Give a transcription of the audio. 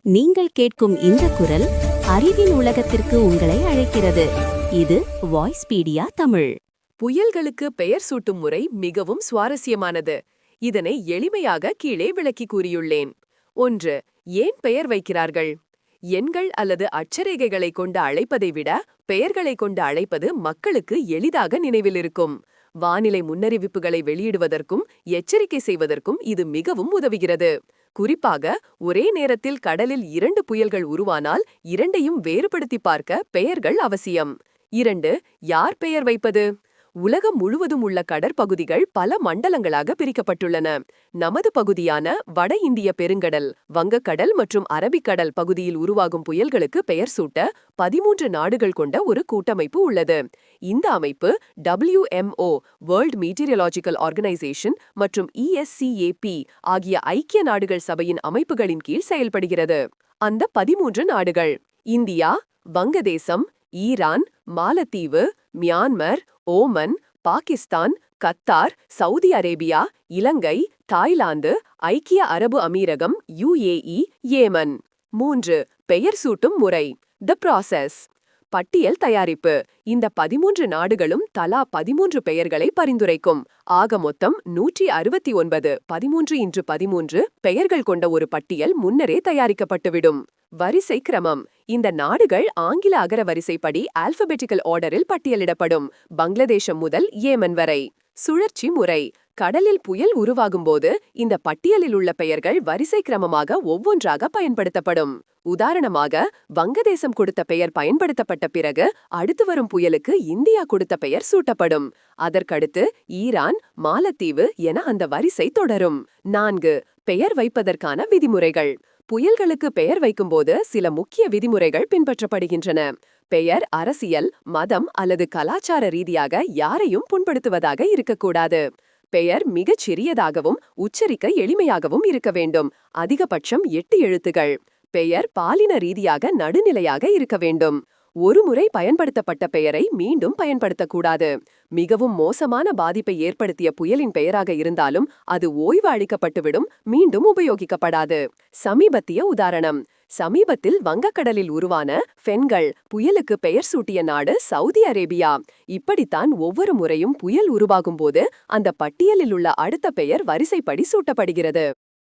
நீங்கள் கேட்கும் இந்த குரல் அறிவின் உலகத்திற்கு உங்களை அழைக்கிறது. இது வாய்ஸ்பீடியா தமிழ். புயல்களுக்கு பெயர் சூட்டும் முறை மிகவும் சுவாரஸ்யமானது. இதனை எளிமையாக கீழே விளக்கி கூறியுள்ளேன். 1. ஏன் பெயர் வைக்கிறார்கள்? எண்கள் அல்லது அட்சரேகைகளை கொண்டு அழைப்பதை விட பெயர்களை கொண்டு அழைப்பது மக்களுக்கு எளிதாக நினைவில் இருக்கும். வானிலை முன்னறிவிப்புகளை வெளியிடுவதற்கும் எச்சரிக்கை செய்வதற்கும் இது மிகவும் உதவுகிறது. குறிப்பாக ஒரே நேரத்தில் கடலில் 2 புயல்கள் உருவானால் இரண்டையும் வேறுபடுத்தி பார்க்க பெயர்கள் அவசியம். 2. யார் பெயர் வைப்பது? உலகம் முழுவதும் உள்ள கடற்பகுதிகள் பல மண்டலங்களாக பிரிக்கப்பட்டுள்ளன. நமது பகுதியான வட இந்திய பெருங்கடல், வங்கக்கடல் மற்றும் அரபிக்கடல் பகுதியில் உருவாகும் புயல்களுக்கு பெயர் சூட்ட 13 நாடுகள் கொண்ட ஒரு கூட்டமைப்பு உள்ளது. இந்த அமைப்பு WMO வேர்ல்ட் மீட்டீரியலாஜிக்கல் ஆர்கனைசேஷன் மற்றும் ESCAP ஆகிய ஐக்கிய நாடுகள் சபையின் அமைப்புகளின் கீழ் செயல்படுகிறது. அந்த 13 நாடுகள் இந்தியா, வங்கதேசம், ஈரான், மாலத்தீவு, Myanmar, Oman, Pakistan, Qatar, Saudi Arabia, இலங்கை, தாய்லாந்து, ஐக்கிய அரபு அமீரகம், UAE, ஏமன். 3. பெயர் சூட்டும் முறை. The process. பட்டியல் தயாரிப்பு. இந்த 13 நாடுகளும் தலா 13 பெயர்களை பரிந்துரைக்கும். ஆக மொத்தம் 169 13x13 பெயர்கள் கொண்ட ஒரு பட்டியல் முன்னரே தயாரிக்கப்பட்டுவிடும். வரிசை கிரமம். இந்த நாடுகள் ஆங்கில அகர வரிசைப்படி ஆல்பபெட்டிக்கல் ஆர்டரில் பட்டியலிடப்படும். பங்களாதேசம் முதல் ஏமன் வரை. சுழற்சி முறை. கடலில் புயல் உருவாகும்போது இந்த பட்டியலில் உள்ள பெயர்கள் வரிசை கிரமமாக ஒவ்வொன்றாக பயன்படுத்தப்படும். உதாரணமாக, வங்கதேசம் கொடுத்த பெயர் பயன்படுத்தப்பட்ட பிறகு அடுத்து வரும் புயலுக்கு இந்தியா கொடுத்த பெயர் சூட்டப்படும். அதற்கடுத்து ஈரான், மாலத்தீவு என அந்த வரிசை தொடரும். 4. பெயர் வைப்பதற்கான விதிமுறைகள். புயல்களுக்கு பெயர் வைக்கும்போது சில முக்கிய விதிமுறைகள் பின்பற்றப்படுகின்றன. பெயர் அரசியல், மதம் அல்லது கலாச்சார ரீதியாக யாரையும் புண்படுத்துவதாக இருக்கக்கூடாது. பெயர் மிகச் சிறியதாகவும் உச்சரிக்க எளிமையாகவும் இருக்க வேண்டும். அதிகபட்சம் 8 எழுத்துகள். பெயர் பாலின ரீதியாக நடுநிலையாக இருக்க வேண்டும். ஒரு முறை பயன்படுத்தப்பட்ட பெயரை மீண்டும் பயன்படுத்தக்கூடாது. மிகவும் மோசமான பாதிப்பை ஏற்படுத்திய புயலின் பெயராக இருந்தாலும் அது ஓய்வு அளிக்கப்பட்டுவிடும், மீண்டும் உபயோகிக்கப்படாது. சமீபத்திய உதாரணம். சமீபத்தில் வங்கக்கடலில் உருவான ஃபென்கள் புயலுக்கு பெயர் சூட்டிய நாடு சவுதி அரேபியா. இப்படித்தான் ஒவ்வொரு முறையும் புயல் உருவாகும்போது அந்த பட்டியலில் உள்ள அடுத்த பெயர் வரிசைப்படி சூட்டப்படுகிறது.